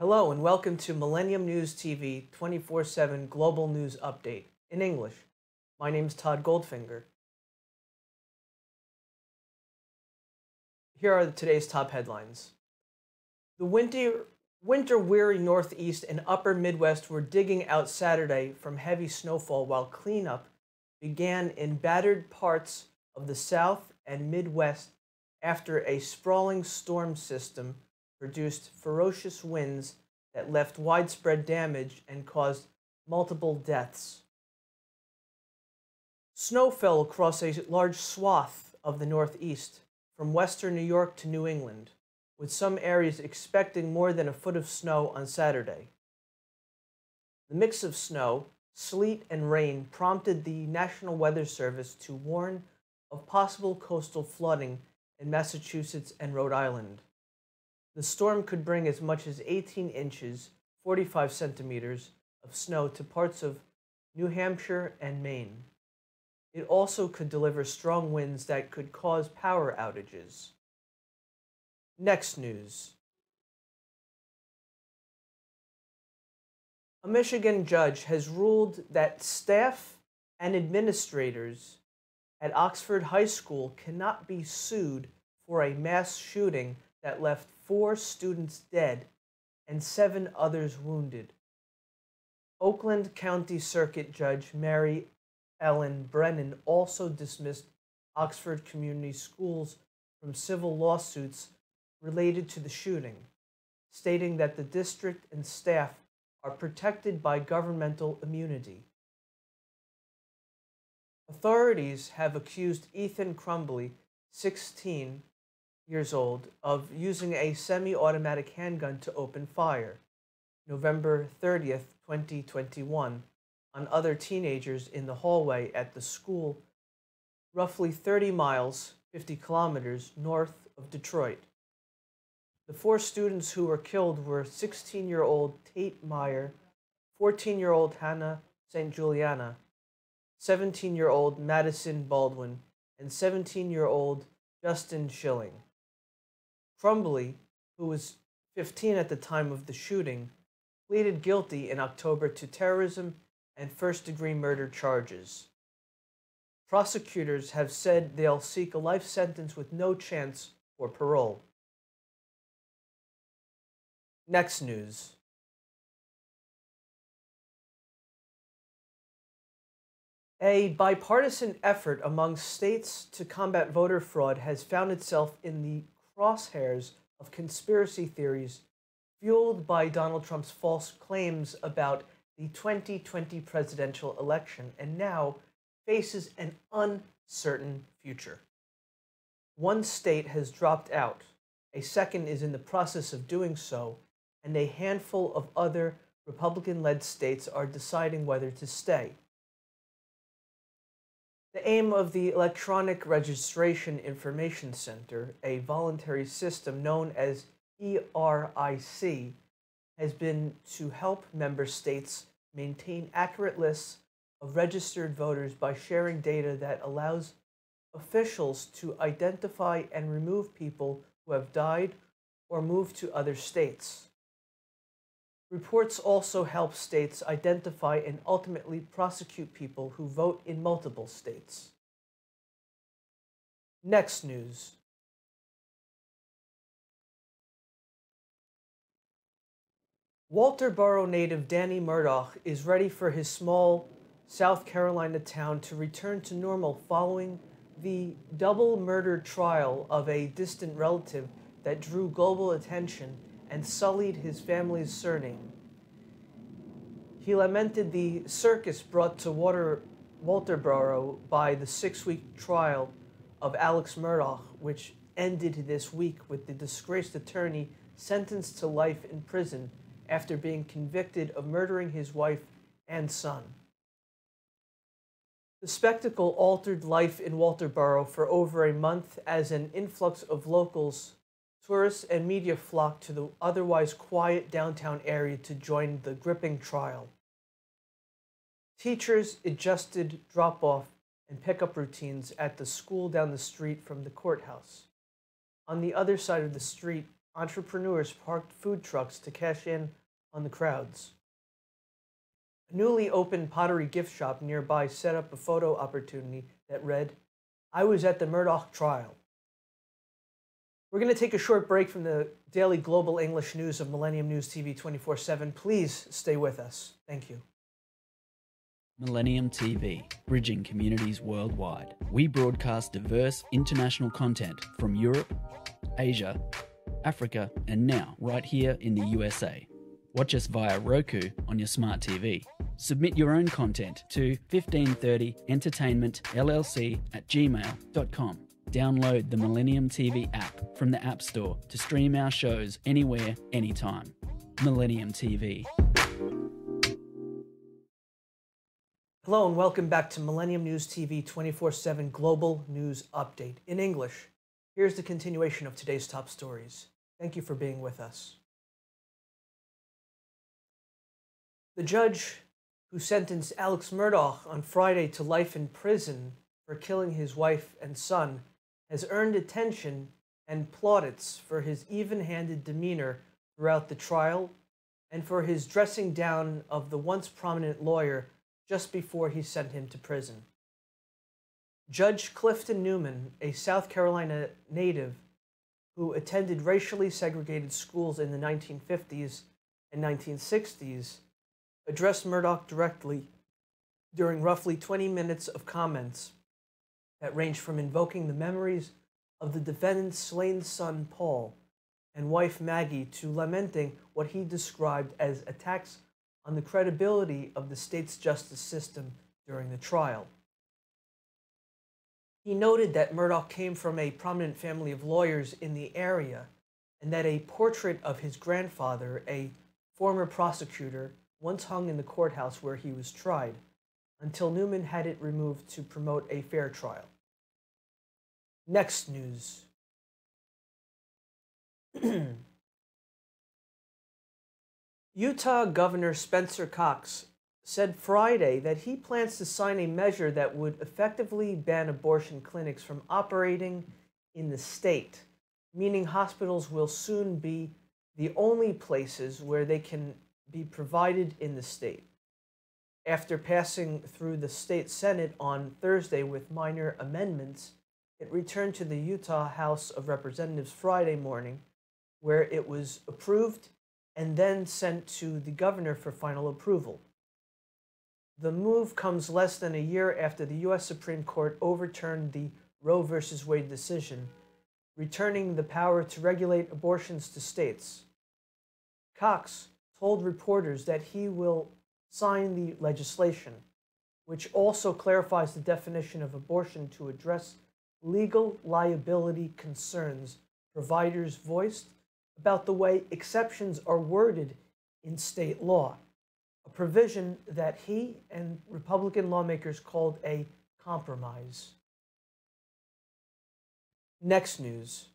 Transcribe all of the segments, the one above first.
Hello and welcome to Millennium News TV 24/7 Global News Update in English. My name is Todd Goldfinger. Here are today's top headlines. The winter-weary Northeast and Upper Midwest were digging out Saturday from heavy snowfall while cleanup began in battered parts of the South and Midwest after a sprawling storm system produced ferocious winds that left widespread damage and caused multiple deaths. Snow fell across a large swath of the Northeast, from western New York to New England, with some areas expecting more than a foot of snow on Saturday. The mix of snow, sleet, and rain prompted the National Weather Service to warn of possible coastal flooding in Massachusetts and Rhode Island. The storm could bring as much as 18 inches, 45 centimeters, of snow to parts of New Hampshire and Maine. It also could deliver strong winds that could cause power outages. Next news. A Michigan judge has ruled that staff and administrators at Oxford High School cannot be sued for a mass shooting that left 4 students dead and 7 others wounded. Oakland County Circuit Judge Mary Ellen Brennan also dismissed Oxford Community Schools from civil lawsuits related to the shooting, stating that the district and staff are protected by governmental immunity. Authorities have accused Ethan Crumbley, 16 years old, of using a semi-automatic handgun to open fire, November 30th, 2021, on other teenagers in the hallway at the school, roughly 30 miles, 50 kilometers, north of Detroit. The 4 students who were killed were 16-year-old Tate Meyer, 14-year-old Hannah St. Juliana, 17-year-old Madison Baldwin, and 17-year-old Justin Schilling. Crumbley, who was 15 at the time of the shooting, pleaded guilty in October to terrorism and first-degree murder charges. Prosecutors have said they'll seek a life sentence with no chance for parole. Next news. A bipartisan effort among states to combat voter fraud has found itself in the crosshairs of conspiracy theories fueled by Donald Trump's false claims about the 2020 presidential election and now faces an uncertain future. One state has dropped out, a second is in the process of doing so, and a handful of other Republican-led states are deciding whether to stay. The aim of the Electronic Registration Information Center, a voluntary system known as ERIC, has been to help member states maintain accurate lists of registered voters by sharing data that allows officials to identify and remove people who have died or moved to other states. Reports also help states identify and ultimately prosecute people who vote in multiple states. Next news. Walterboro native Danny Murdoch is ready for his small South Carolina town to return to normal following the double murder trial of a distant relative that drew global attention and sullied his family's surname. He lamented the circus brought to Walterboro by the 6-week trial of Alex Murdaugh, which ended this week with the disgraced attorney sentenced to life in prison after being convicted of murdering his wife and son. The spectacle altered life in Walterboro for over a month as an influx of locals, tourists, and media flocked to the otherwise quiet downtown area to join the gripping trial. Teachers adjusted drop-off and pickup routines at the school down the street from the courthouse. On the other side of the street, entrepreneurs parked food trucks to cash in on the crowds. A newly opened pottery gift shop nearby set up a photo opportunity that read, "I was at the Murdoch trial." We're going to take a short break from the daily global English news of Millennium News TV 24/7. Please stay with us. Thank you. Millennium TV, bridging communities worldwide. We broadcast diverse international content from Europe, Asia, Africa, and now right here in the USA. Watch us via Roku on your smart TV. Submit your own content to 1530entertainmentllc@gmail.com. Download the Millennium TV app from the App Store to stream our shows anywhere, anytime. Millennium TV. Hello and welcome back to Millennium News TV 24/7 Global News Update. In English, here's the continuation of today's top stories. Thank you for being with us. The judge who sentenced Alex Murdaugh on Friday to life in prison for killing his wife and son has earned attention and plaudits for his even-handed demeanor throughout the trial and for his dressing down of the once prominent lawyer just before he sent him to prison. Judge Clifton Newman, a South Carolina native who attended racially segregated schools in the 1950s and 1960s, addressed Murdaugh directly during roughly 20 minutes of comments that ranged from invoking the memories of the defendant's slain son Paul and wife Maggie to lamenting what he described as attacks on the credibility of the state's justice system during the trial. He noted that Murdaugh came from a prominent family of lawyers in the area and that a portrait of his grandfather, a former prosecutor, once hung in the courthouse where he was tried, until Newman had it removed to promote a fair trial. Next news. Utah Governor Spencer Cox said Friday that he plans to sign a measure that would effectively ban abortion clinics from operating in the state, meaning hospitals will soon be the only places where they can be provided in the state. After passing through the state Senate on Thursday with minor amendments, it returned to the Utah House of Representatives Friday morning, where it was approved and then sent to the governor for final approval. The move comes less than a year after the U.S. Supreme Court overturned the Roe v. Wade decision, returning the power to regulate abortions to states. Cox told reporters that he will sign the legislation, which also clarifies the definition of abortion to address legal liability concerns providers voiced about the way exceptions are worded in state law, a provision that he and Republican lawmakers called a compromise. Next news.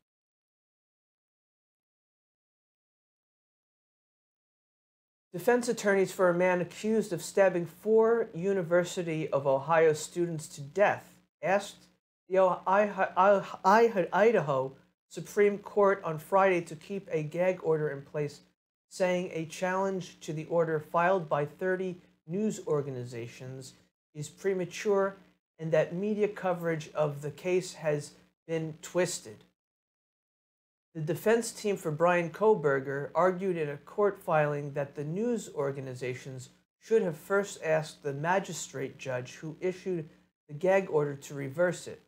Defense attorneys for a man accused of stabbing 4 University of Ohio students to death asked the Idaho Supreme Court on Friday to keep a gag order in place, saying a challenge to the order filed by 30 news organizations is premature and that media coverage of the case has been twisted. The defense team for Brian Kohberger argued in a court filing that the news organizations should have first asked the magistrate judge who issued the gag order to reverse it,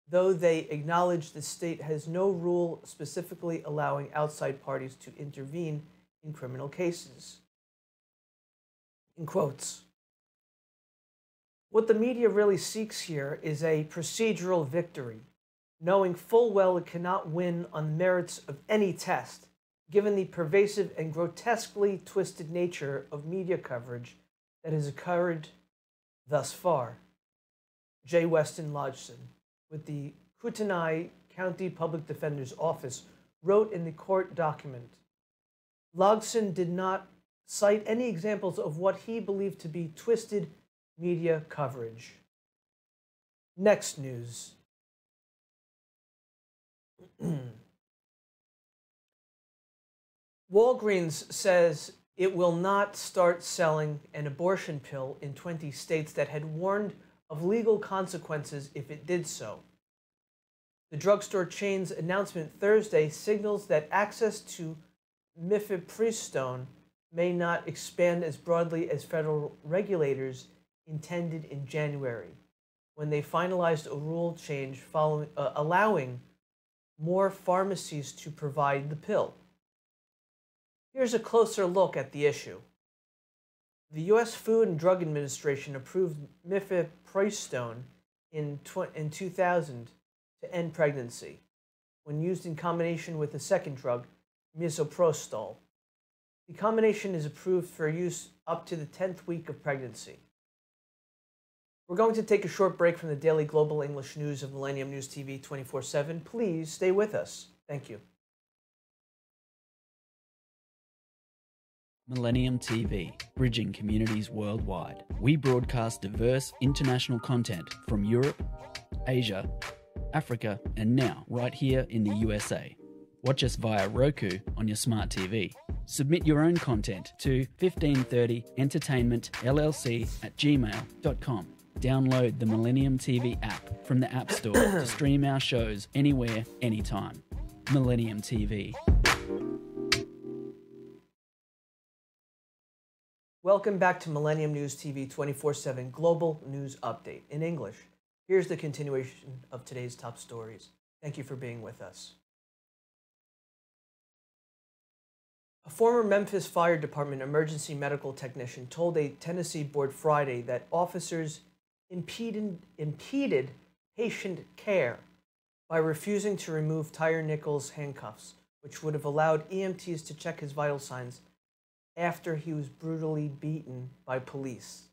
though they acknowledge the state has no rule specifically allowing outside parties to intervene in criminal cases. In quotes, "What the media really seeks here is a procedural victory, knowing full well it cannot win on the merits of any test, given the pervasive and grotesquely twisted nature of media coverage that has occurred thus far." J. Weston Lodgson, with the Kootenai County Public Defender's Office, wrote in the court document. Lodgson did not cite any examples of what he believed to be twisted media coverage. Next news. Walgreens says it will not start selling an abortion pill in 20 states that had warned of legal consequences if it did so. The drugstore chain's announcement Thursday signals that access to mifepristone may not expand as broadly as federal regulators intended in January, when they finalized a rule change allowing more pharmacies to provide the pill. Here's a closer look at the issue. The U.S. Food and Drug Administration approved mifepristone in 2000 to end pregnancy, when used in combination with a second drug, misoprostol. The combination is approved for use up to the 10th week of pregnancy. We're going to take a short break from the daily global English news of Millennium News TV 24/7. Please stay with us. Thank you. Millennium TV, bridging communities worldwide. We broadcast diverse international content from Europe, Asia, Africa, and now right here in the USA. Watch us via Roku on your smart TV. Submit your own content to 1530entertainmentllc@gmail.com. Download the Millennium TV app from the App Store to stream our shows anywhere, anytime. Millennium TV. Welcome back to Millennium News TV 24/7 Global News Update in English. Here's the continuation of today's top stories. Thank you for being with us. A former Memphis Fire Department emergency medical technician told a Tennessee board Friday that officers impeded patient care by refusing to remove Tyre Nichols' handcuffs, which would have allowed EMTs to check his vital signs after he was brutally beaten by police.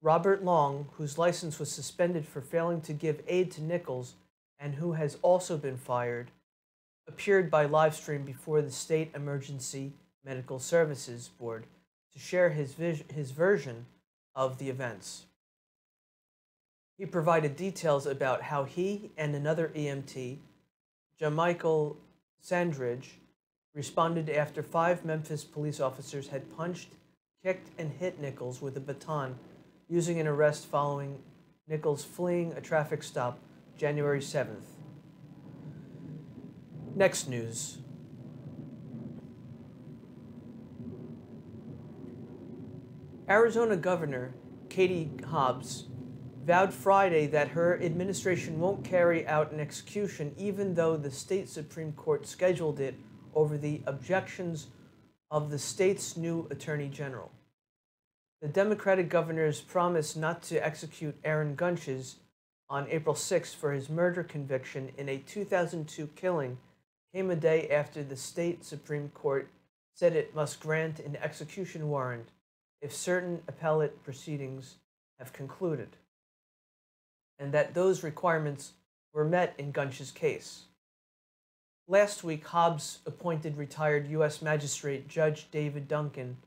Robert Long, whose license was suspended for failing to give aid to Nichols and who has also been fired, appeared by live stream before the State Emergency Medical Services Board to share his version of the events. He provided details about how he and another EMT, Jamichael Sandridge, responded after 5 Memphis police officers had punched, kicked, and hit Nichols with a baton using an arrest following Nichols fleeing a traffic stop January 7th. Next news. Arizona Governor Katie Hobbs vowed Friday that her administration won't carry out an execution even though the state Supreme Court scheduled it over the objections of the state's new Attorney General. The Democratic governor's promise not to execute Aaron Gunches on April 6 for his murder conviction in a 2002 killing came a day after the state Supreme Court said it must grant an execution warrant if certain appellate proceedings have concluded, and that those requirements were met in Gunch's case. Last week, Hobbs appointed retired U.S. Magistrate Judge David Duncan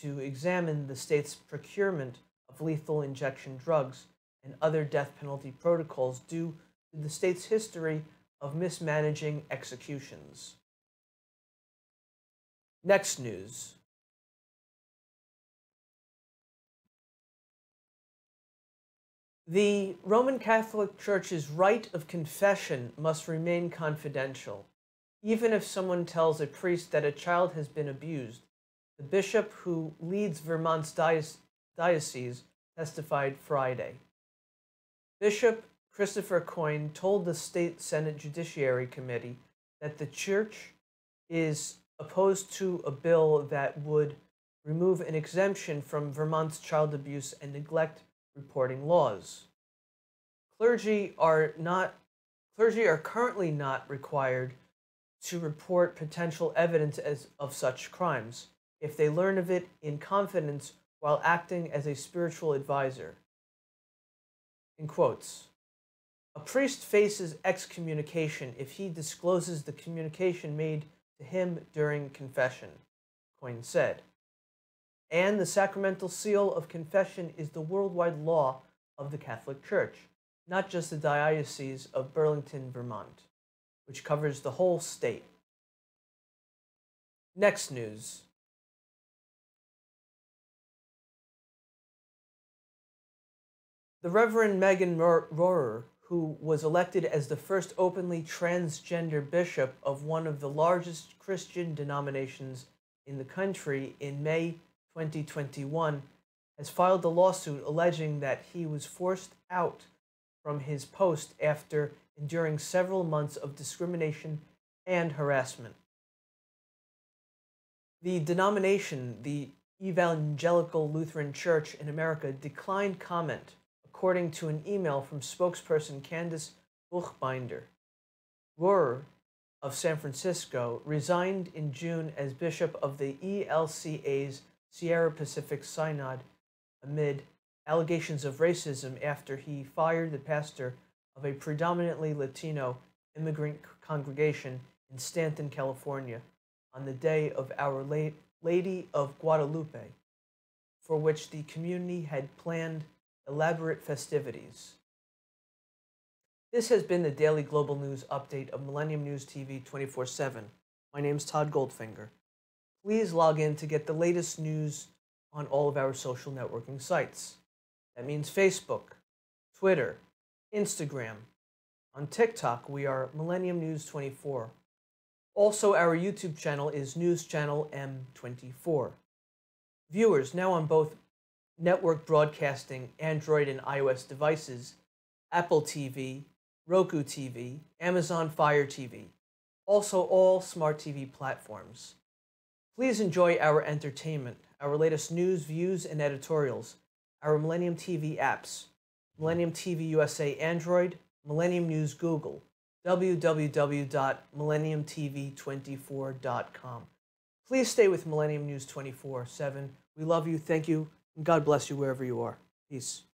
to examine the state's procurement of lethal injection drugs and other death penalty protocols due to the state's history of mismanaging executions. Next news. The Roman Catholic Church's right of confession must remain confidential, even if someone tells a priest that a child has been abused. The bishop who leads Vermont's diocese testified Friday. Bishop Christopher Coyne told the State Senate Judiciary Committee that the church is opposed to a bill that would remove an exemption from Vermont's child abuse and neglect reporting laws. Clergy are currently not required to report potential evidence of such crimes if they learn of it in confidence while acting as a spiritual advisor. In quotes, a priest faces excommunication if he discloses the communication made to him during confession, Coyne said. And the sacramental seal of confession is the worldwide law of the Catholic Church, not just the Diocese of Burlington, Vermont, which covers the whole state. Next news. The Reverend Megan Rohrer, who was elected as the first openly transgender bishop of one of the largest Christian denominations in the country in May 2021, has filed a lawsuit alleging that he was forced out from his post after enduring several months of discrimination and harassment. The denomination, the Evangelical Lutheran Church in America, declined comment, according to an email from spokesperson Candace Buchbinder. Rohrer of San Francisco resigned in June as bishop of the ELCA's Sierra Pacific Synod amid allegations of racism after he fired the pastor of a predominantly Latino immigrant congregation in Stanton, California, on the day of Our Lady of Guadalupe, for which the community had planned elaborate festivities. This has been the Daily Global News Update of Millennium News TV 24/7. My name's Todd Goldfinger. Please log in to get the latest news on all of our social networking sites. That means Facebook, Twitter, Instagram. On TikTok, we are Millennium News 24. Also, our YouTube channel is News Channel M24. Viewers now on both network broadcasting Android and iOS devices, Apple TV, Roku TV, Amazon Fire TV, also all smart TV platforms. Please enjoy our entertainment, our latest news, views, and editorials, our Millennium TV apps, Millennium TV USA Android, Millennium News Google, www.millenniumtv24.com. Please stay with Millennium News 24/7. We love you, thank you, and God bless you wherever you are. Peace.